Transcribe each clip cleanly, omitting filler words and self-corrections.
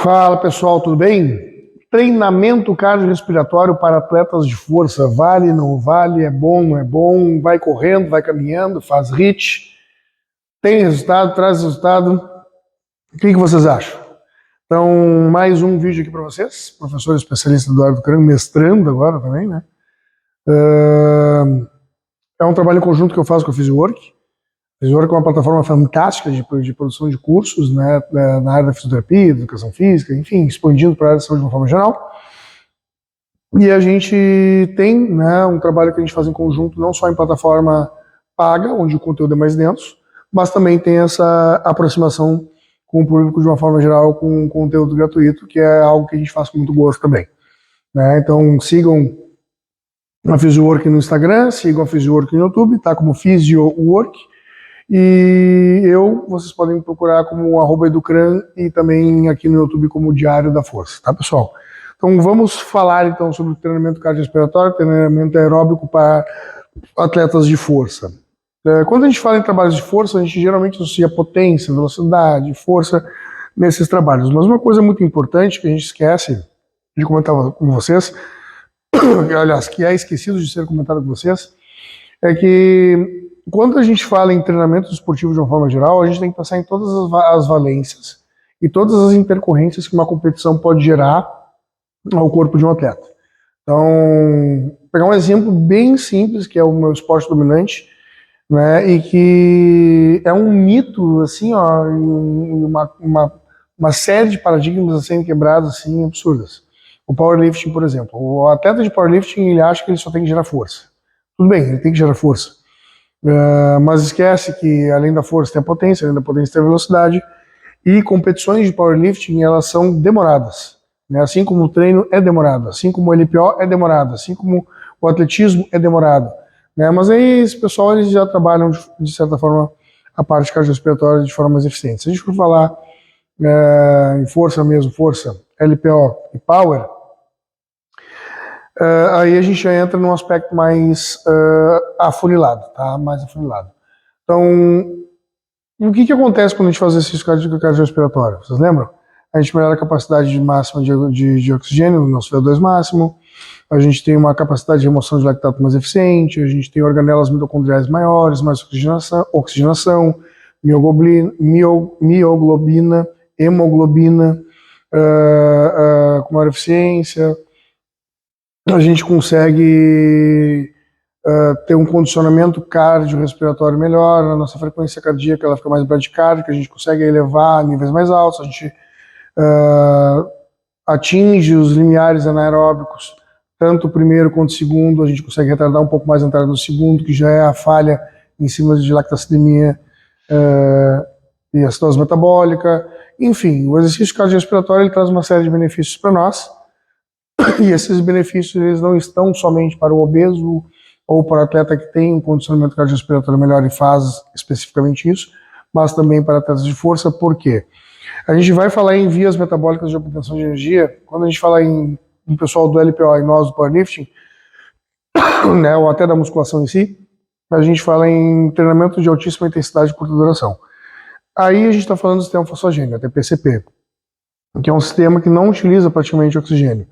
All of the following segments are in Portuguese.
Fala pessoal, tudo bem? Treinamento cardiorrespiratório para atletas de força, vale, não vale, é bom, não é bom, vai correndo, vai caminhando, faz HIIT, tem resultado, traz resultado, o que vocês acham? Então, mais um vídeo aqui para vocês, professor especialista Eduardo Cran, mestrando agora também, né? É um trabalho em conjunto que eu faço com a Physiwork. A Physiwork é uma plataforma fantástica de produção de cursos, né, na área da fisioterapia, da educação física, enfim, expandindo para a área da saúde de uma forma geral. E a gente tem, né, um trabalho que a gente faz em conjunto, não só em plataforma paga, onde o conteúdo é mais denso, mas também tem essa aproximação com o público de uma forma geral, com conteúdo gratuito, que é algo que a gente faz com muito gosto também. Né? Então sigam a Physiwork no Instagram, sigam a Physiwork no YouTube, tá como Physiwork. E vocês podem me procurar como @educran e também aqui no YouTube como Diário da Força, tá pessoal? Então vamos falar então sobre o treinamento cardiorrespiratório, treinamento aeróbico para atletas de força. Quando a gente fala em trabalhos de força, a gente geralmente associa potência, velocidade, força nesses trabalhos. Mas uma coisa muito importante que a gente esquece de comentar com vocês, aliás, que é esquecido de ser comentado com vocês, é que quando a gente fala em treinamento esportivo de uma forma geral, a gente tem que pensar em todas as valências e todas as intercorrências que uma competição pode gerar ao corpo de um atleta. Então, pegar um exemplo bem simples, que é o meu esporte dominante, né, e que é um mito, assim, ó, uma série de paradigmas a serem quebrados, assim, absurdas. O powerlifting, por exemplo. O atleta de powerlifting, ele acha que ele só tem que gerar força. Tudo bem, ele tem que gerar força. Mas esquece que além da força tem a potência, além da potência tem a velocidade, e competições de powerlifting elas são demoradas, né? Assim como o treino é demorado, assim como o LPO é demorado, assim como o atletismo é demorado, né? Mas aí esse pessoal eles já trabalham de certa forma a parte cardiorrespiratória de forma mais eficiente. Se a gente for falar em força mesmo, força, LPO e power, aí a gente já entra num aspecto mais afunilado, tá? Mais afunilado. Então, o que acontece quando a gente faz exercício cardiorrespiratório? Vocês lembram? A gente melhora a capacidade máxima de oxigênio no nosso VO2 máximo, a gente tem uma capacidade de remoção de lactato mais eficiente, a gente tem organelas mitocondriais maiores, mais oxigenação, mioglobina, hemoglobina, com maior eficiência. A gente consegue ter um condicionamento cardiorrespiratório melhor, a nossa frequência cardíaca ela fica mais bradicárdica, a gente consegue elevar a níveis mais altos, a gente atinge os limiares anaeróbicos, tanto o primeiro quanto o segundo, a gente consegue retardar um pouco mais a entrada do segundo, que já é a falha em cima de lactacidemia e acidose metabólica. Enfim, o exercício cardiorrespiratório ele traz uma série de benefícios para nós, e esses benefícios eles não estão somente para o obeso ou para o atleta que tem um condicionamento cardiorrespiratório melhor e faz especificamente isso, mas também para atletas de força. Por quê? A gente vai falar em vias metabólicas de obtenção de energia, quando a gente fala em pessoal do LPO e nós do powerlifting, né, ou até da musculação em si, a gente fala em treinamento de altíssima intensidade e curta duração. Aí a gente está falando do sistema fosfogênio, até PCP, que é um sistema que não utiliza praticamente oxigênio.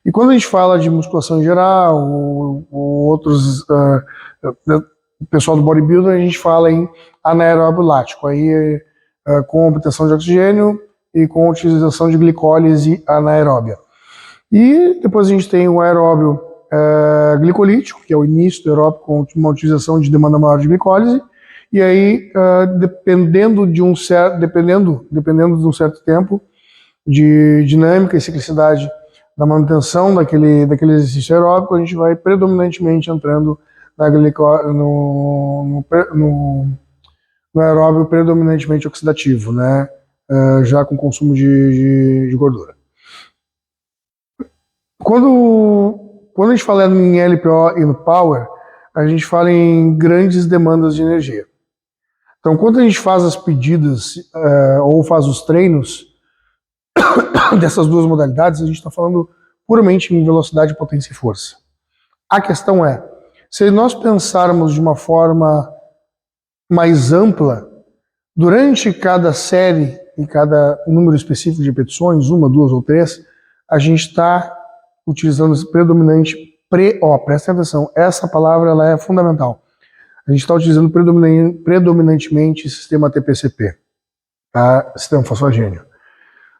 E quando a gente fala de musculação em geral, ou outros, o pessoal do bodybuilder, a gente fala em anaeróbio lático, aí com obtenção de oxigênio e com utilização de glicólise anaeróbia. E depois a gente tem o aeróbio glicolítico, que é o início do aeróbio com uma utilização de demanda maior de glicólise, e aí dependendo de um certo tempo de dinâmica e ciclicidade da manutenção daquele exercício aeróbico, a gente vai predominantemente entrando no aeróbio predominantemente oxidativo, né? Já com consumo de gordura. Quando a gente fala em LPO e no Power, a gente fala em grandes demandas de energia. Então, quando a gente faz as pedidas ou faz os treinos dessas duas modalidades, a gente está falando puramente em velocidade, potência e força. A questão é, se nós pensarmos de uma forma mais ampla, durante cada série e cada número específico de repetições, 1, 2 ou 3, a gente está utilizando esse predominante presta atenção, essa palavra ela é fundamental. A gente está utilizando predominantemente o sistema TPCP, tá? Sistema fosfogênio.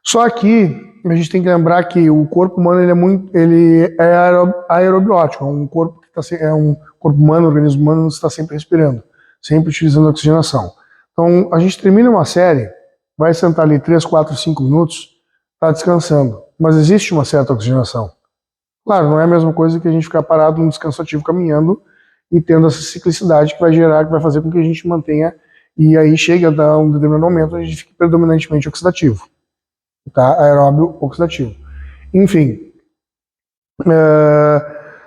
Só que a gente tem que lembrar que o corpo humano ele é aerobiótico, um corpo humano, um organismo humano está sempre respirando, sempre utilizando oxigenação. Então a gente termina uma série, vai sentar ali 3, 4, 5 minutos, está descansando, mas existe uma certa oxigenação. Claro, não é a mesma coisa que a gente ficar parado num descanso ativo caminhando e tendo essa ciclicidade que vai fazer com que a gente mantenha, e aí chega a dar um determinado momento onde a gente fica predominantemente oxidativo, tá? Aeróbio oxidativo. Enfim,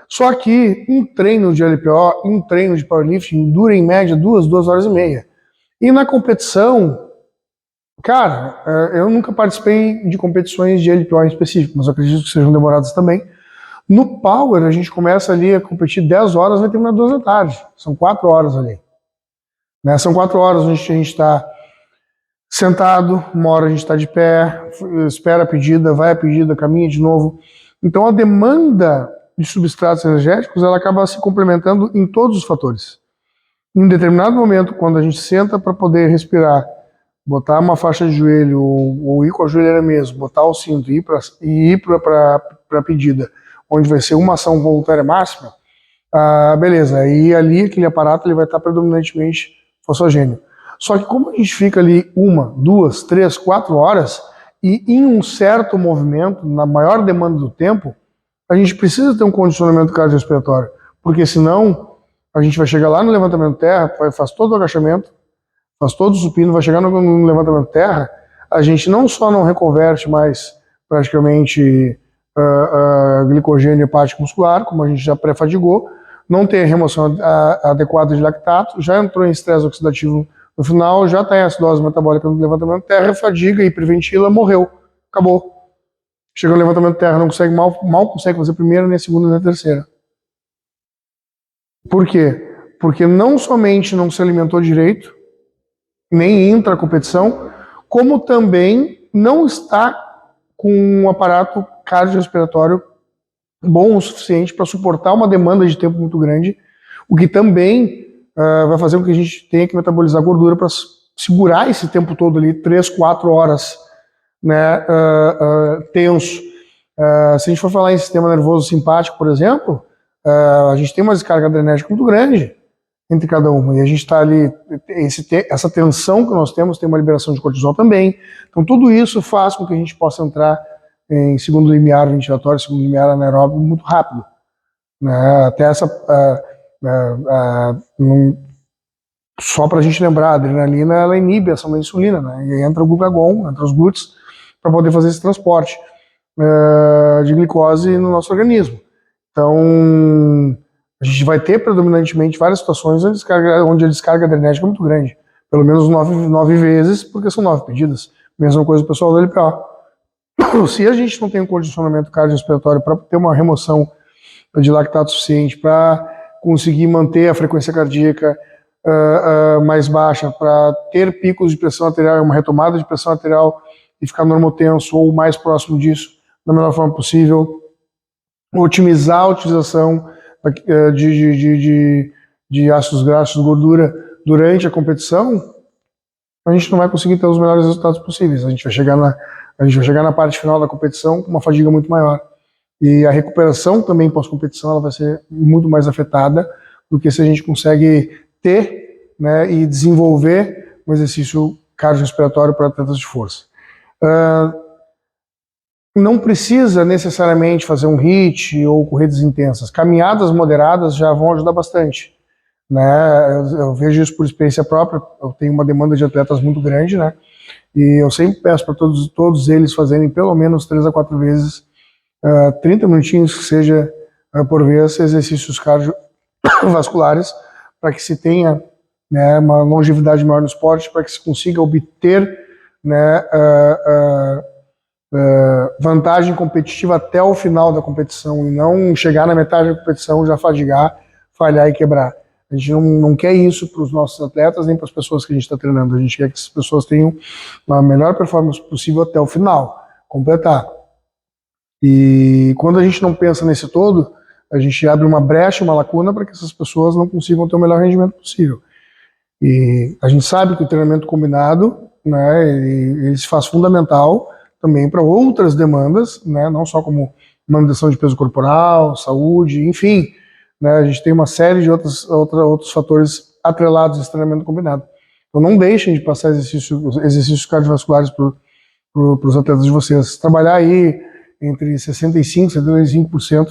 só que um treino de LPO, um treino de powerlifting dura em média 2 horas e meia. E na competição, cara, eu nunca participei de competições de LPO em específico, mas eu acredito que sejam demoradas também. No Power, a gente começa ali a competir 10 horas, vai terminar 2 da tarde. São 4 horas ali. Né? São 4 horas onde a gente está sentado, uma hora a gente está de pé, espera a pedida, vai a pedida, caminha de novo. Então a demanda de substratos energéticos ela acaba se complementando em todos os fatores. Em um determinado momento, quando a gente senta para poder respirar, botar uma faixa de joelho ou ir com a joelheira mesmo, botar o cinto e ir para a pedida, onde vai ser uma ação voluntária máxima, beleza, aí ali aquele aparato ele vai estar predominantemente fosfogênio. Só que como a gente fica ali 1, 2, 3, 4 horas, e em um certo movimento, na maior demanda do tempo, a gente precisa ter um condicionamento cardiorrespiratório, porque senão a gente vai chegar lá no levantamento terra, faz todo o agachamento, faz todo o supino, vai chegar no levantamento terra, a gente não só não reconverte mais praticamente glicogênio hepático muscular, como a gente já pré-fadigou, não tem a remoção adequada de lactato, já entrou em estresse oxidativo no final, já está em acidose metabólica no levantamento terra, fadiga, hiperventila, morreu, acabou. Chega no levantamento terra, não consegue, mal consegue fazer a primeira, nem a segunda, nem a terceira. Por quê? Porque não somente não se alimentou direito, nem entra a competição, como também não está com um aparato cardiorrespiratório bom o suficiente para suportar uma demanda de tempo muito grande, o que também vai fazer com que a gente tenha que metabolizar gordura para segurar esse tempo todo ali, 3, 4 horas, né, tenso. Se a gente for falar em sistema nervoso simpático, por exemplo, a gente tem uma descarga adrenérgica muito grande entre cada uma, e a gente está ali, essa tensão que nós temos, tem uma liberação de cortisol também, então tudo isso faz com que a gente possa entrar em segundo limiar ventilatório, segundo limiar anaeróbio muito rápido, né? Até essa só para a gente lembrar, a adrenalina ela inibe a ação da insulina, né? E entra o glucagon, entra os glúteos para poder fazer esse transporte de glicose no nosso organismo. Então a gente vai ter predominantemente várias situações onde a descarga adrenérgica é muito grande, pelo menos 9 vezes, porque são 9 pedidas. Mesma coisa o pessoal do LPO. Se a gente não tem um condicionamento cardiorrespiratório para ter uma remoção de lactato suficiente, para conseguir manter a frequência cardíaca mais baixa, para ter picos de pressão arterial, uma retomada de pressão arterial e ficar normotenso ou mais próximo disso da melhor forma possível, otimizar a utilização de ácidos graxos, gordura durante a competição, a gente não vai conseguir ter os melhores resultados possíveis. A gente vai chegar na parte final da competição com uma fadiga muito maior. E a recuperação também pós-competição ela vai ser muito mais afetada do que se a gente consegue ter, né, e desenvolver um exercício cardiorrespiratório para atletas de força. Não precisa necessariamente fazer um HIIT ou corridas intensas. Caminhadas moderadas já vão ajudar bastante, né? Eu vejo isso por experiência própria. Eu tenho uma demanda de atletas muito grande, né? E eu sempre peço para todos eles fazerem pelo menos 3 a 4 vezes, 30 minutinhos que seja por vez, exercícios cardiovasculares, para que se tenha, né, uma longevidade maior no esporte, para que se consiga obter, né, vantagem competitiva até o final da competição e não chegar na metade da competição, já fadigar, falhar e quebrar. A gente não quer isso para os nossos atletas, nem para as pessoas que a gente está treinando. A gente quer que essas pessoas tenham a melhor performance possível até o final, completar. E quando a gente não pensa nesse todo, a gente abre uma brecha, uma lacuna para que essas pessoas não consigam ter o melhor rendimento possível. E a gente sabe que o treinamento combinado, né, ele se faz fundamental também para outras demandas, né, não só como manutenção de peso corporal, saúde, enfim, né, a gente tem uma série de outros fatores atrelados a esse treinamento combinado. Então não deixem de passar exercícios cardiovasculares para os atletas de vocês. Trabalhar aí entre 65% e 75%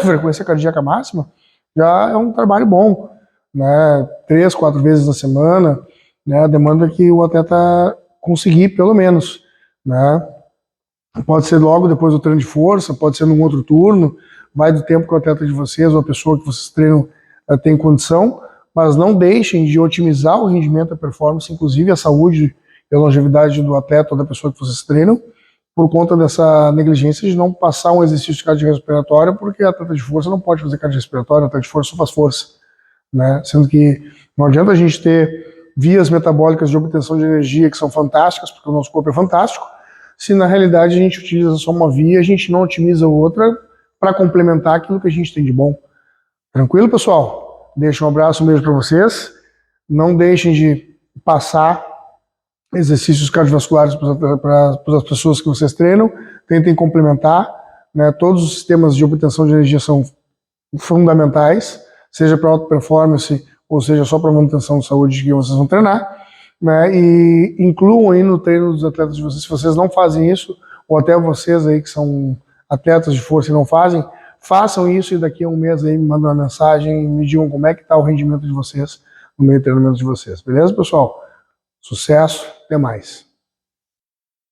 frequência cardíaca máxima já é um trabalho bom, né? 3, 4 vezes na semana, né? A demanda que o atleta conseguir, pelo menos, né? Pode ser logo depois do treino de força, pode ser num outro turno, vai do tempo que o atleta de vocês ou a pessoa que vocês treinam tem condição, mas não deixem de otimizar o rendimento, a performance, inclusive a saúde e a longevidade do atleta ou da pessoa que vocês treinam, por conta dessa negligência de não passar um exercício cardiorrespiratório, porque a atleta de força não pode fazer cardiorrespiratório, a atleta de força só faz força, né? Sendo que não adianta a gente ter vias metabólicas de obtenção de energia que são fantásticas, porque o nosso corpo é fantástico, se na realidade a gente utiliza só uma via, a gente não otimiza outra para complementar aquilo que a gente tem de bom. Tranquilo, pessoal? Deixa um abraço, um beijo para vocês. Não deixem de passar exercícios cardiovasculares para as pessoas que vocês treinam, tentem complementar, né? Todos os sistemas de obtenção de energia são fundamentais, seja para alta performance ou seja só para manutenção de saúde que vocês vão treinar, né? E incluam aí no treino dos atletas de vocês, se vocês não fazem isso, ou até vocês aí que são atletas de força e não fazem, façam isso e daqui a um mês aí me mandem uma mensagem e me digam como é que está o rendimento de vocês no meio do treinamento de vocês. Beleza, pessoal? Sucesso, até mais.